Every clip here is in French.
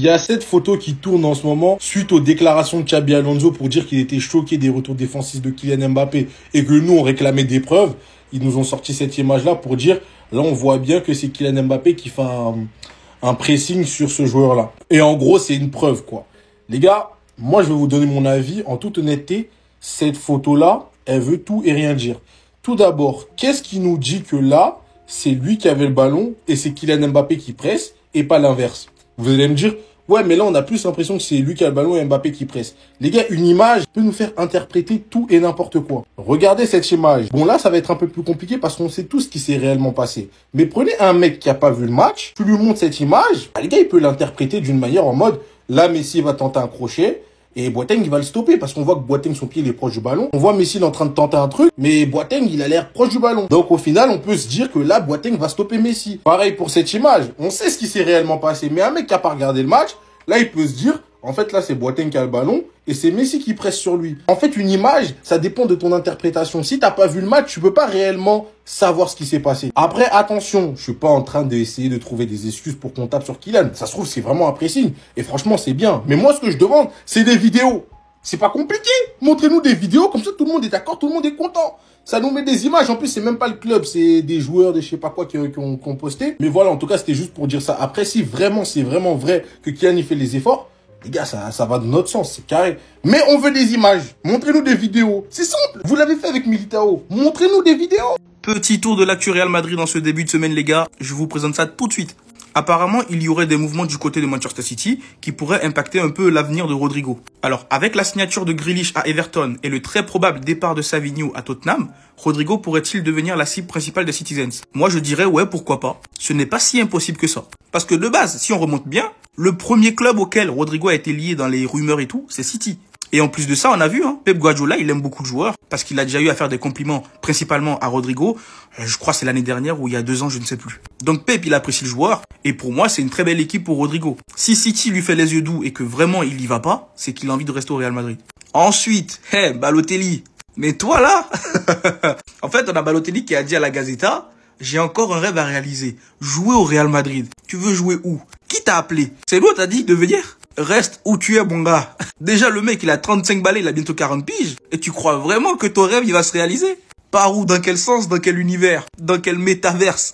Il y a cette photo qui tourne en ce moment suite aux déclarations de Xabi Alonso pour dire qu'il était choqué des retours défensifs de Kylian Mbappé et que nous, on réclamait des preuves. Ils nous ont sorti cette image-là pour dire, là, on voit bien que c'est Kylian Mbappé qui fait un pressing sur ce joueur-là. Et en gros, c'est une preuve, quoi. Les gars, moi, je vais vous donner mon avis. En toute honnêteté, cette photo-là, elle veut tout et rien dire. Tout d'abord, qu'est-ce qui nous dit que là, c'est lui qui avait le ballon et c'est Kylian Mbappé qui presse et pas l'inverse? Vous allez me dire, ouais, mais là, on a plus l'impression que c'est lui qui a le ballon et Mbappé qui presse. Les gars, une image peut nous faire interpréter tout et n'importe quoi. Regardez cette image. Bon, là, ça va être un peu plus compliqué parce qu'on sait tout ce qui s'est réellement passé. Mais prenez un mec qui a pas vu le match, tu lui montres cette image, bah, les gars, il peut l'interpréter d'une manière en mode, là, Messi va tenter un crochet, et Boateng, il va le stopper parce qu'on voit que Boateng, son pied, il est proche du ballon. On voit Messi, il est en train de tenter un truc, mais Boateng, il a l'air proche du ballon. Donc, au final, on peut se dire que là, Boateng va stopper Messi. Pareil pour cette image. On sait ce qui s'est réellement passé. Mais un mec qui a pas regardé le match, là, il peut se dire, en fait, là, c'est Boateng qui a le ballon et c'est Messi qui presse sur lui. En fait, une image, ça dépend de ton interprétation. Si t'as pas vu le match, tu peux pas réellement savoir ce qui s'est passé. Après, attention, je suis pas en train d'essayer de trouver des excuses pour qu'on tape sur Kylian. Ça se trouve, c'est vraiment un pressing. Et franchement, c'est bien. Mais moi, ce que je demande, c'est des vidéos. C'est pas compliqué. Montrez-nous des vidéos, comme ça, tout le monde est d'accord, tout le monde est content. Ça nous met des images. En plus, c'est même pas le club, c'est des joueurs, des je sais pas quoi qui ont posté. Mais voilà, en tout cas, c'était juste pour dire ça. Après, si vraiment, c'est vraiment vrai que Kylian, il fait les efforts, les gars, ça va dans notre sens, c'est carré. Mais on veut des images. Montrez-nous des vidéos. C'est simple. Vous l'avez fait avec Militao. Montrez-nous des vidéos. Petit tour de l'actu Real Madrid en ce début de semaine, les gars. Je vous présente ça tout de suite. Apparemment, il y aurait des mouvements du côté de Manchester City qui pourraient impacter un peu l'avenir de Rodrigo. Alors, avec la signature de Grealish à Everton et le très probable départ de Savinho à Tottenham, Rodrigo pourrait-il devenir la cible principale des Citizens? Moi, je dirais ouais, pourquoi pas. Ce n'est pas si impossible que ça. Parce que de base, si on remonte bien, le premier club auquel Rodrigo a été lié dans les rumeurs et tout, c'est City. Et en plus de ça, on a vu, Pep Guardiola, il aime beaucoup le joueur parce qu'il a déjà eu à faire des compliments principalement à Rodrigo. Je crois que c'est l'année dernière ou il y a 2 ans, je ne sais plus. Donc Pep, il apprécie le joueur et pour moi, c'est une très belle équipe pour Rodrigo. Si City lui fait les yeux doux et que vraiment il y va pas, c'est qu'il a envie de rester au Real Madrid. Ensuite, Balotelli. Mais toi là, en fait, on a Balotelli qui a dit à la Gazzetta, j'ai encore un rêve à réaliser. Jouer au Real Madrid. Tu veux jouer où? Qui t'a appelé? C'est lui qui t'a dit de venir? Reste où tu es, mon gars. Déjà, le mec, il a 35 balais, il a bientôt 40 piges. Et tu crois vraiment que ton rêve, il va se réaliser? Par où? Dans quel sens? Dans quel univers? Dans quel métaverse?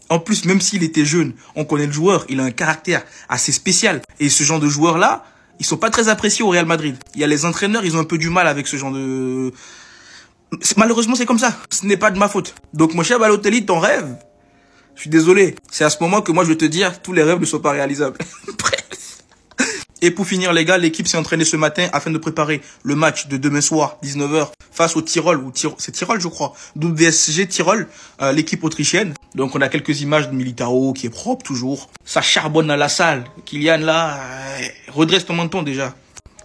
En plus, même s'il était jeune, on connaît le joueur, il a un caractère assez spécial. Et ce genre de joueurs-là, ils sont pas très appréciés au Real Madrid. Il y a les entraîneurs, ils ont un peu du mal avec ce genre de... Malheureusement, c'est comme ça. Ce n'est pas de ma faute. Donc, mon cher Balotelli, ton rêve, je suis désolé. C'est à ce moment que moi, je vais te dire, tous les rêves ne sont pas réalisables. Et pour finir, les gars, l'équipe s'est entraînée ce matin afin de préparer le match de demain soir, 19h, face au Tyrol, c'est Tyrol, je crois, WSG Tyrol, l'équipe autrichienne. Donc, on a quelques images de Militao qui est propre toujours. Ça charbonne à la salle. Kylian, là, redresse ton menton déjà.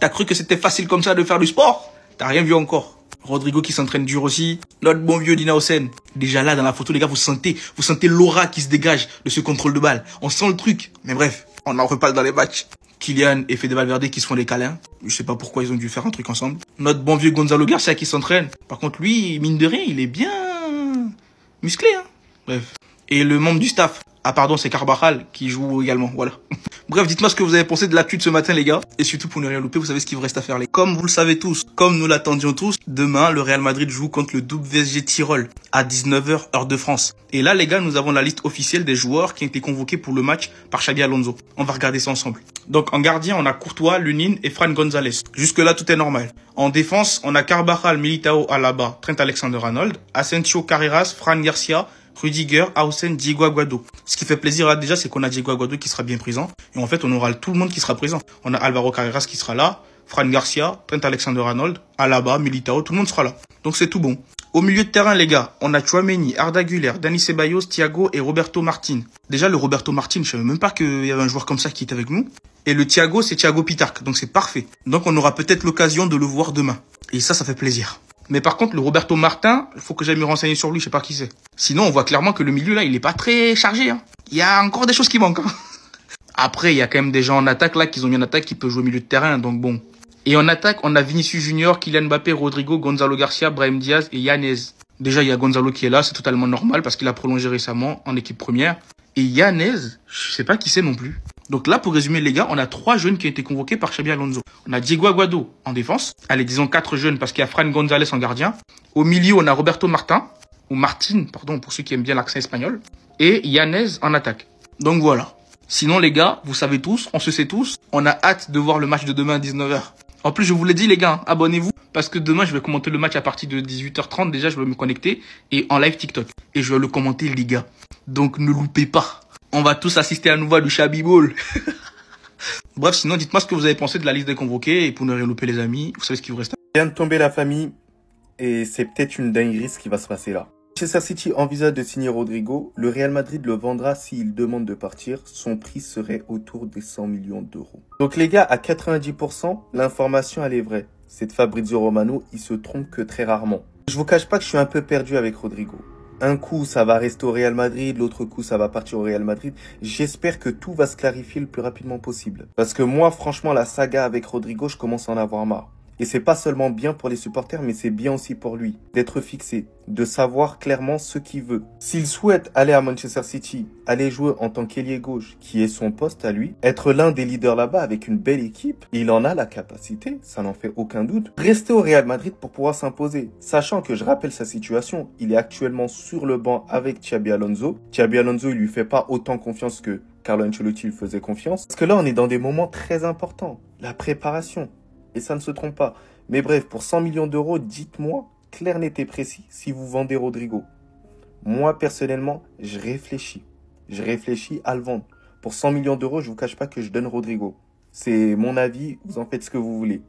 T'as cru que c'était facile comme ça de faire du sport? T'as rien vu encore. Rodrigo qui s'entraîne dur aussi. Notre bon vieux Dina Hussein. Déjà là, dans la photo, les gars, vous sentez l'aura qui se dégage de ce contrôle de balle. On sent le truc. Mais bref, on en reparle dans les matchs. Kylian et Fede Valverde qui se font des câlins. Je sais pas pourquoi ils ont dû faire un truc ensemble. Notre bon vieux Gonzalo Garcia qui s'entraîne. Par contre, lui, mine de rien, il est bien musclé, Bref. Et le membre du staff. Ah pardon, c'est Carvajal qui joue également, voilà. Bref, dites-moi ce que vous avez pensé de l'actu de ce matin, les gars. Et surtout, pour ne rien louper, vous savez ce qu'il vous reste à faire, les gars. Comme vous le savez tous, comme nous l'attendions tous, demain, le Real Madrid joue contre le WSG Tyrol à 19h, heure de France. Et là, les gars, nous avons la liste officielle des joueurs qui ont été convoqués pour le match par Xabi Alonso. On va regarder ça ensemble. Donc, en gardien, on a Courtois, Lunin et Fran González. Jusque-là, tout est normal. En défense, on a Carvajal, Militao, Alaba, Trent Alexander-Arnold, Asensio, Carreras, Fran Garcia, Rudiger, Hausen, Diego Aguado. Ce qui fait plaisir là déjà, c'est qu'on a Diego Aguado qui sera bien présent. Et en fait, on aura tout le monde qui sera présent. On a Alvaro Carreras qui sera là, Fran Garcia, Trent Alexander-Arnold, Alaba, Militao, tout le monde sera là. Donc c'est tout bon. Au milieu de terrain, les gars, on a Tchouaméni, Arda Güler, Dani Ceballos, Thiago et Roberto Martin. Déjà, le Roberto Martin, je savais même pas qu'il y avait un joueur comme ça qui était avec nous. Et le Thiago, c'est Thiago Pitarque. Donc c'est parfait. Donc on aura peut-être l'occasion de le voir demain. Et ça fait plaisir. Mais par contre, le Roberto Martin, il faut que j'aille me renseigner sur lui, je sais pas qui c'est. Sinon, on voit clairement que le milieu, là, il est pas très chargé, Il y a encore des choses qui manquent, Après, il y a quand même des gens en attaque, là, qui ont mis en attaque, qui peuvent jouer au milieu de terrain, donc bon. Et en attaque, on a Vinicius Junior, Kylian Mbappé, Rodrigo, Gonzalo Garcia, Brahim Diaz et Yanez. Déjà, il y a Gonzalo qui est là, c'est totalement normal, parce qu'il a prolongé récemment en équipe première. Et Yanez, je sais pas qui c'est non plus. Donc là, pour résumer les gars, on a 3 jeunes qui ont été convoqués par Xabi Alonso. On a Diego Aguado en défense. Allez, disons 4 jeunes parce qu'il y a Fran González en gardien. Au milieu, on a Roberto Martin, ou Martin, pardon, pour ceux qui aiment bien l'accent espagnol. Et Yanez en attaque. Donc voilà. Sinon les gars, vous savez tous, on se sait tous, on a hâte de voir le match de demain à 19h. En plus, je vous l'ai dit les gars, abonnez-vous. Parce que demain, je vais commenter le match à partir de 18h30. Déjà, je vais me connecter et en live TikTok. Et je vais le commenter les gars. Donc ne loupez pas. On va tous assister à nouveau à du Xabi Ball. Bref, sinon, dites-moi ce que vous avez pensé de la liste des convoqués. Et pour ne rien louper les amis, vous savez ce qu'il vous reste. Vient de tomber la famille et c'est peut-être une dinguerie ce qui va se passer là. Manchester City envisage de signer Rodrigo. Le Real Madrid le vendra s'il demande de partir. Son prix serait autour des 100 millions d'euros. Donc les gars, à 90%, l'information elle est vraie. C'est de Fabrizio Romano, il se trompe que très rarement. Je vous cache pas que je suis un peu perdu avec Rodrigo. Un coup, ça va rester au Real Madrid, l'autre coup, ça va partir au Real Madrid. J'espère que tout va se clarifier le plus rapidement possible. Parce que moi, franchement, la saga avec Rodrigo, je commence à en avoir marre. Et c'est pas seulement bien pour les supporters, mais c'est bien aussi pour lui. D'être fixé, de savoir clairement ce qu'il veut. S'il souhaite aller à Manchester City, aller jouer en tant qu'ailier gauche, qui est son poste à lui, être l'un des leaders là-bas avec une belle équipe, il en a la capacité, ça n'en fait aucun doute. Rester au Real Madrid pour pouvoir s'imposer. Sachant que je rappelle sa situation, il est actuellement sur le banc avec Xabi Alonso. Xabi Alonso, il lui fait pas autant confiance que Carlo Ancelotti lui faisait confiance. Parce que là, on est dans des moments très importants. La préparation. Et ça ne se trompe pas. Mais bref, pour 100 millions d'euros, dites-moi, clair, net et précis, si vous vendez Rodrigo. Moi, personnellement, je réfléchis. Je réfléchis à le vendre. Pour 100 millions d'euros, je vous cache pas que je donne Rodrigo. C'est mon avis, vous en faites ce que vous voulez.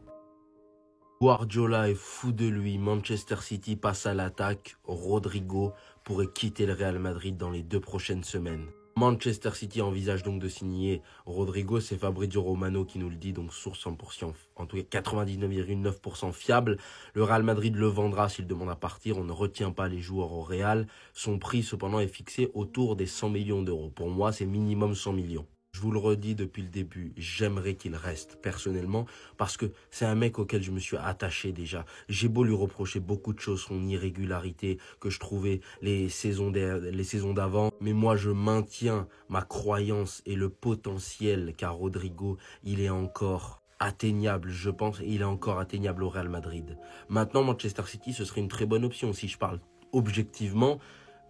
Guardiola est fou de lui. Manchester City passe à l'attaque. Rodrigo pourrait quitter le Real Madrid dans les 2 prochaines semaines. Manchester City envisage donc de signer Rodrigo, c'est Fabrizio Romano qui nous le dit, donc source 100%, en tout cas 99,9% fiable. Le Real Madrid le vendra s'il demande à partir, on ne retient pas les joueurs au Real. Son prix cependant est fixé autour des 100 millions d'euros. Pour moi, c'est minimum 100 millions. Je vous le redis depuis le début, j'aimerais qu'il reste personnellement parce que c'est un mec auquel je me suis attaché déjà. J'ai beau lui reprocher beaucoup de choses, son irrégularité que je trouvais les saisons d'avant. Mais moi, je maintiens ma croyance et le potentiel car Rodrigo, il est encore atteignable, je pense. Il est encore atteignable au Real Madrid. Maintenant, Manchester City, ce serait une très bonne option. Si je parle objectivement,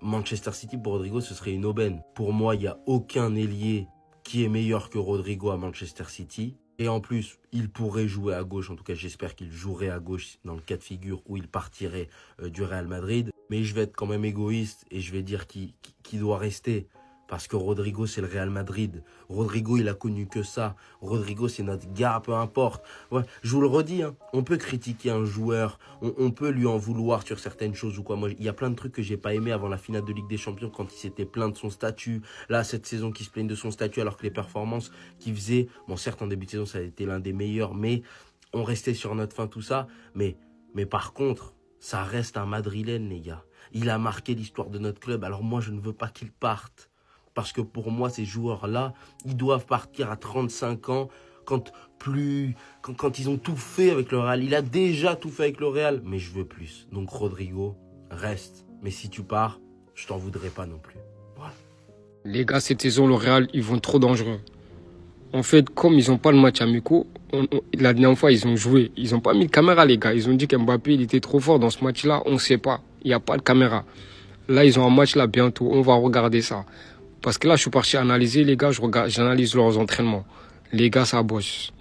Manchester City pour Rodrigo, ce serait une aubaine. Pour moi, il n'y a aucun ailier qui est meilleur que Rodrigo à Manchester City. Et en plus, il pourrait jouer à gauche. En tout cas, j'espère qu'il jouerait à gauche dans le cas de figure où il partirait du Real Madrid. Mais je vais être quand même égoïste et je vais dire qu'il doit rester. Parce que Rodrigo, c'est le Real Madrid. Rodrigo, il a connu que ça. Rodrigo, c'est notre gars, peu importe. Ouais, je vous le redis, hein, on peut critiquer un joueur, on peut lui en vouloir sur certaines choses ou quoi. Moi, il y a plein de trucs que j'ai pas aimé avant la finale de Ligue des Champions quand il s'était plaint de son statut. Là, cette saison, qui se plaigne de son statut alors que les performances qu'il faisait, bon, certes, en début de saison, ça a été l'un des meilleurs, mais on restait sur notre fin, tout ça. Mais par contre, ça reste un Madrilène, les gars. Il a marqué l'histoire de notre club. Alors moi, je ne veux pas qu'il parte. Parce que pour moi, ces joueurs-là, ils doivent partir à 35 ans quand ils ont tout fait avec le Real. Il a déjà tout fait avec le Real, mais je veux plus. Donc Rodrigo, reste. Mais si tu pars, je t'en voudrais pas non plus. Voilà. Les gars, cette saison, le Real, ils vont trop dangereux. En fait, comme ils n'ont pas le match amicaux, la dernière fois, ils ont joué. Ils n'ont pas mis de caméra, les gars. Ils ont dit qu'Mbappé, il était trop fort dans ce match-là. On ne sait pas. Il n'y a pas de caméra. Là, ils ont un match là bientôt. On va regarder ça. Parce que là, je suis parti analyser, les gars, j'analyse leurs entraînements. Les gars, ça bosse.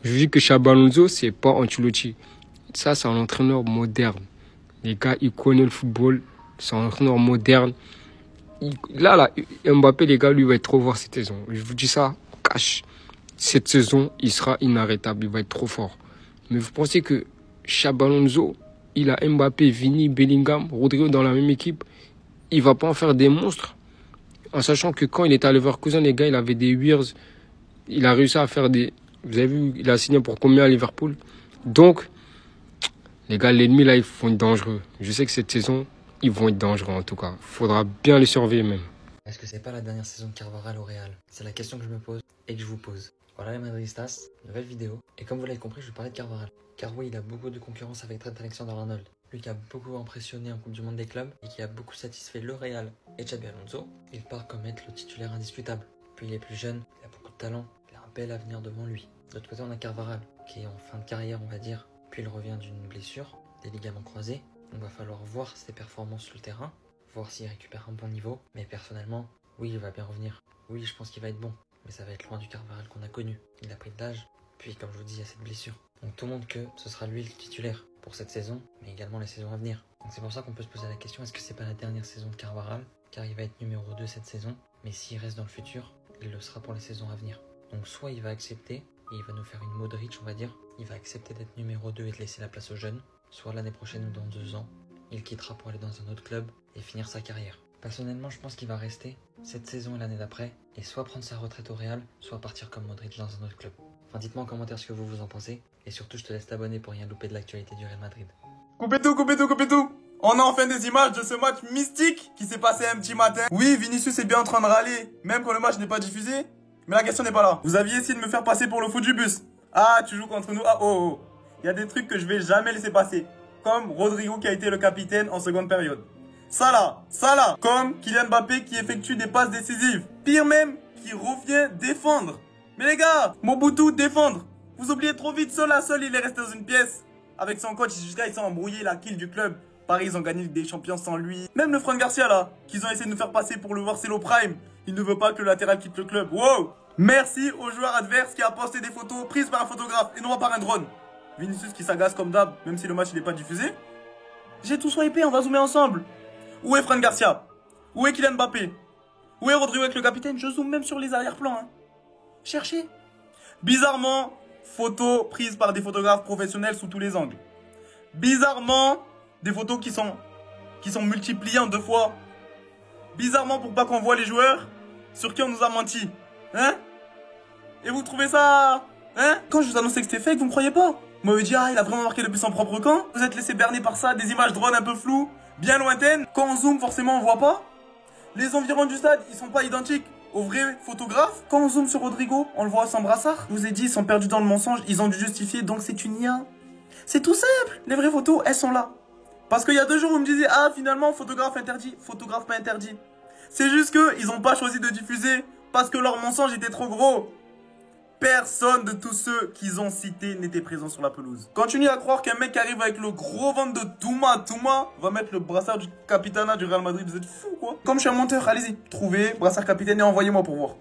Je vous dis que Xabi Alonso, c'est pas Ancelotti. Ça, c'est un entraîneur moderne. Les gars, il connaît le football. C'est un entraîneur moderne. Là, Mbappé, les gars, lui, va être trop fort cette saison. Je vous dis ça, cash. Cette saison, il sera inarrêtable. Il va être trop fort. Mais vous pensez que Xabi Alonso, il a Mbappé, Vini, Bellingham, Rodrigo dans la même équipe. Il va pas en faire des monstres. En sachant que quand il était à Leverkusen, les gars, il avait des Wears. Il a réussi à faire des... Vous avez vu, il a signé pour combien à Liverpool? Donc, les gars, l'ennemi, là, ils vont être dangereux. Je sais que cette saison, ils vont être dangereux, en tout cas. Il faudra bien les surveiller, même. Est-ce que c'est pas la dernière saison de Carvajal au Real? C'est la question que je me pose et que je vous pose. Voilà les Madridistas, nouvelle vidéo. Et comme vous l'avez compris, je vais parler de Carvajal. Car oui, il a beaucoup de concurrence avec Trent Alexander-Arnold. Lui qui a beaucoup impressionné en Coupe du Monde des clubs et qui a beaucoup satisfait le Real et Xabi Alonso, il part comme être le titulaire indiscutable. Puis il est plus jeune, il a beaucoup de talent, il a un bel avenir devant lui. De l'autre côté, on a Carvajal, qui est en fin de carrière, on va dire. Puis il revient d'une blessure, des ligaments croisés. Donc va falloir voir ses performances sur le terrain, voir s'il récupère un bon niveau. Mais personnellement, oui, il va bien revenir. Oui, je pense qu'il va être bon. Mais ça va être loin du Carvajal qu'on a connu. Il a pris de l'âge. Puis, comme je vous dis, il y a cette blessure. Donc tout montre que ce sera lui le titulaire pour cette saison, mais également les saisons à venir. Donc c'est pour ça qu'on peut se poser la question, est-ce que c'est pas la dernière saison de Carvajal? Car il va être numéro 2 cette saison, mais s'il reste dans le futur, il le sera pour les saisons à venir. Donc soit il va accepter, et il va nous faire une Modric, on va dire, il va accepter d'être numéro 2 et de laisser la place aux jeunes, soit l'année prochaine ou dans 2 ans, il quittera pour aller dans un autre club et finir sa carrière. Personnellement, je pense qu'il va rester cette saison et l'année d'après, et soit prendre sa retraite au Real, soit partir comme Modric dans un autre club. Enfin, dites-moi en commentaire ce que vous en pensez, et surtout je te laisse t'abonner pour rien louper de l'actualité du Real Madrid. Coupez tout, coupez tout, coupez tout. On a enfin des images de ce match mystique qui s'est passé un petit matin. Oui, Vinicius est bien en train de râler, même quand le match n'est pas diffusé. Mais la question n'est pas là. Vous aviez essayé de me faire passer pour le fou du bus. Ah, tu joues contre nous. Ah, oh, oh. Il y a des trucs que je vais jamais laisser passer. Comme Rodrigo qui a été le capitaine en seconde période. Ça là. Comme Kylian Mbappé qui effectue des passes décisives. Pire même, qui revient défendre. Mais les gars, Mobutu défendre. Vous oubliez trop vite, seul à seul, il est resté dans une pièce. Avec son coach, jusqu'à ils sont embrouillés la kill du club. Paris, ils ont gagné des champions sans lui. Même le Fran Garcia là, qu'ils ont essayé de nous faire passer pour le Marcelo Prime. Il ne veut pas que le latéral quitte le club. Wow! Merci au joueur adverse qui a posté des photos prises par un photographe et non par un drone. Vinicius qui s'agace comme d'hab, même si le match n'est pas diffusé. J'ai tout swipé, on va zoomer ensemble. Où est Fran Garcia? Où est Kylian Mbappé? Où est Rodrigo avec le capitaine? Je zoome même sur les arrière-plans. Hein. Cherchez. Bizarrement, photos prises par des photographes professionnels sous tous les angles. Bizarrement, des photos qui sont multipliées en 2 fois. Bizarrement, pour pas qu'on voit les joueurs sur qui on nous a menti. Hein? Et vous trouvez ça... Hein? Quand je vous annonçais que c'était fake, vous me croyez pas? Vous m'avez dit, ah, il a vraiment marqué depuis son propre camp. Vous êtes laissé berner par ça, des images drone un peu floues, bien lointaines. Quand on zoome, forcément, on voit pas. Les environs du stade, ils sont pas identiques aux vrais photographes. Quand on zoome sur Rodrigo, on le voit sans brassard. Je vous ai dit, ils sont perdus dans le mensonge, ils ont dû justifier, donc c'est une IA. C'est tout simple. Les vraies photos, elles sont là. Parce qu'il y a 2 jours, vous me disiez, ah, finalement, photographe interdit. Photographe pas interdit. C'est juste qu'ils n'ont pas choisi de diffuser parce que leur mensonge était trop gros. Personne de tous ceux qu'ils ont cités n'était présent sur la pelouse. Continuez à croire qu'un mec qui arrive avec le gros ventre de Touma va mettre le brassard du capitana du Real Madrid. Vous êtes fous, quoi. Comme je suis un menteur, allez-y. Trouvez brassard capitaine et envoyez-moi pour voir.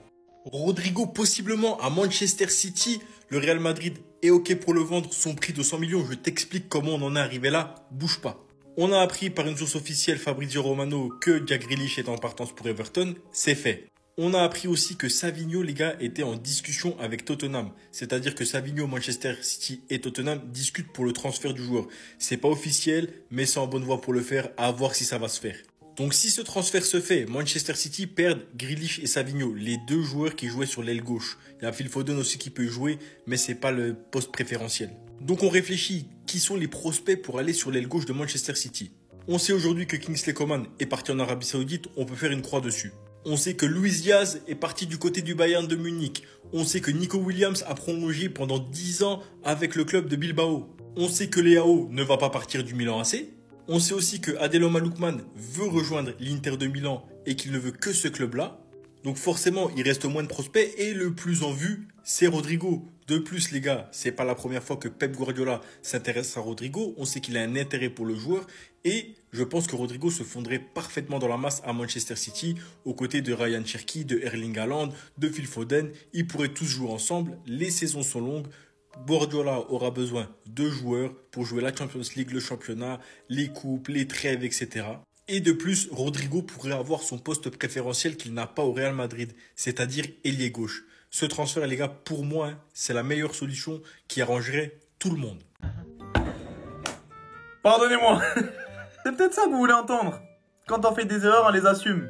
Rodrigo possiblement à Manchester City. Le Real Madrid est OK pour le vendre. Son prix de 100 millions. Je t'explique comment on en est arrivé là. Bouge pas. On a appris par une source officielle, Fabrizio Romano, que Jack Grealish est en partance pour Everton. C'est fait. On a appris aussi que Savinho, les gars, était en discussion avec Tottenham. C'est-à-dire que Savinho, Manchester City et Tottenham discutent pour le transfert du joueur. C'est pas officiel, mais c'est en bonne voie pour le faire, à voir si ça va se faire. Donc si ce transfert se fait, Manchester City perd Grealish et Savinho, les 2 joueurs qui jouaient sur l'aile gauche. Il y a Phil Foden aussi qui peut jouer, mais c'est pas le poste préférentiel. Donc on réfléchit, qui sont les prospects pour aller sur l'aile gauche de Manchester City? On sait aujourd'hui que Kingsley Coman est parti en Arabie Saoudite, on peut faire une croix dessus. On sait que Luis Diaz est parti du côté du Bayern de Munich. On sait que Nico Williams a prolongé pendant 10 ans avec le club de Bilbao. On sait que Leao ne va pas partir du Milan AC. On sait aussi que Adeloman Lookman veut rejoindre l'Inter de Milan et qu'il ne veut que ce club-là. Donc forcément, il reste moins de prospects et le plus en vue, c'est Rodrigo. De plus, les gars, c'est pas la première fois que Pep Guardiola s'intéresse à Rodrigo. On sait qu'il a un intérêt pour le joueur et je pense que Rodrigo se fondrait parfaitement dans la masse à Manchester City aux côtés de Ryan Cherki, de Erling Haaland, de Phil Foden. Ils pourraient tous jouer ensemble. Les saisons sont longues. Guardiola aura besoin de joueurs pour jouer la Champions League, le championnat, les coupes, les trêves, etc. Et de plus, Rodrigo pourrait avoir son poste préférentiel qu'il n'a pas au Real Madrid, c'est-à-dire ailier gauche. Ce transfert, les gars, pour moi, c'est la meilleure solution qui arrangerait tout le monde. Pardonnez-moi. C'est peut-être ça que vous voulez entendre. Quand on fait des erreurs, on les assume.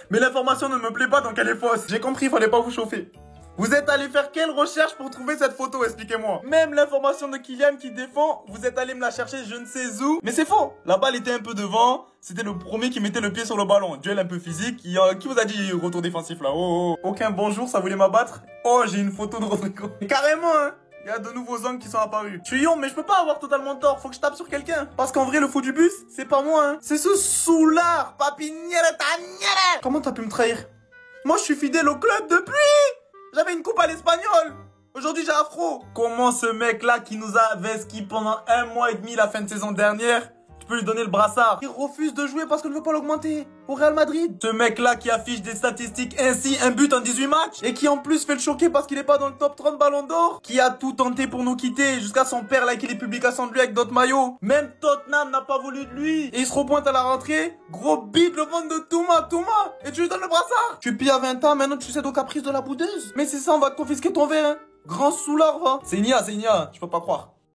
Mais l'information ne me plaît pas, donc elle est fausse. J'ai compris, il fallait pas vous chauffer. Vous êtes allé faire quelle recherche pour trouver cette photo, expliquez-moi. Même l'information de Kylian qui défend, vous êtes allé me la chercher je ne sais où. Mais c'est faux. La balle était un peu devant. C'était le premier qui mettait le pied sur le ballon. Duel un peu physique. Qui vous a dit retour défensif là? Oh. Aucun bonjour, ça voulait m'abattre. Oh, j'ai une photo de Rodrigo. Carrément, hein. Il y a de nouveaux angles qui sont apparus. Je suis mais je peux pas avoir totalement tort. Faut que je tape sur quelqu'un. Parce qu'en vrai, le faux du bus, c'est pas moi, hein. C'est ce soulard. Comment t'as pu me trahir? Moi, je suis fidèle au club depuis. J'avais une coupe à l'Espagnol. Aujourd'hui, j'ai Afro. Comment ce mec-là qui nous a vesqui pendant 1 mois et demi la fin de saison dernière, tu peux lui donner le brassard? Il refuse de jouer parce qu'on ne veut pas l'augmenter au Real Madrid. Ce mec-là qui affiche des statistiques ainsi, un but en 18 matchs, et qui en plus fait le choquer parce qu'il est pas dans le top 30 Ballon d'Or, qui a tout tenté pour nous quitter, jusqu'à son père liker les publications de lui avec d'autres maillots. Même Tottenham n'a pas voulu de lui. Et il se repointe à la rentrée, gros bide le ventre de Touma, et tu lui donnes le brassard. Tu pilles à 20 ans, maintenant tu cèdes aux caprices de la boudeuse. Mais c'est ça, on va te confisquer ton verre, hein. Grand soulard, va. C'est Nia, tu peux pas croire.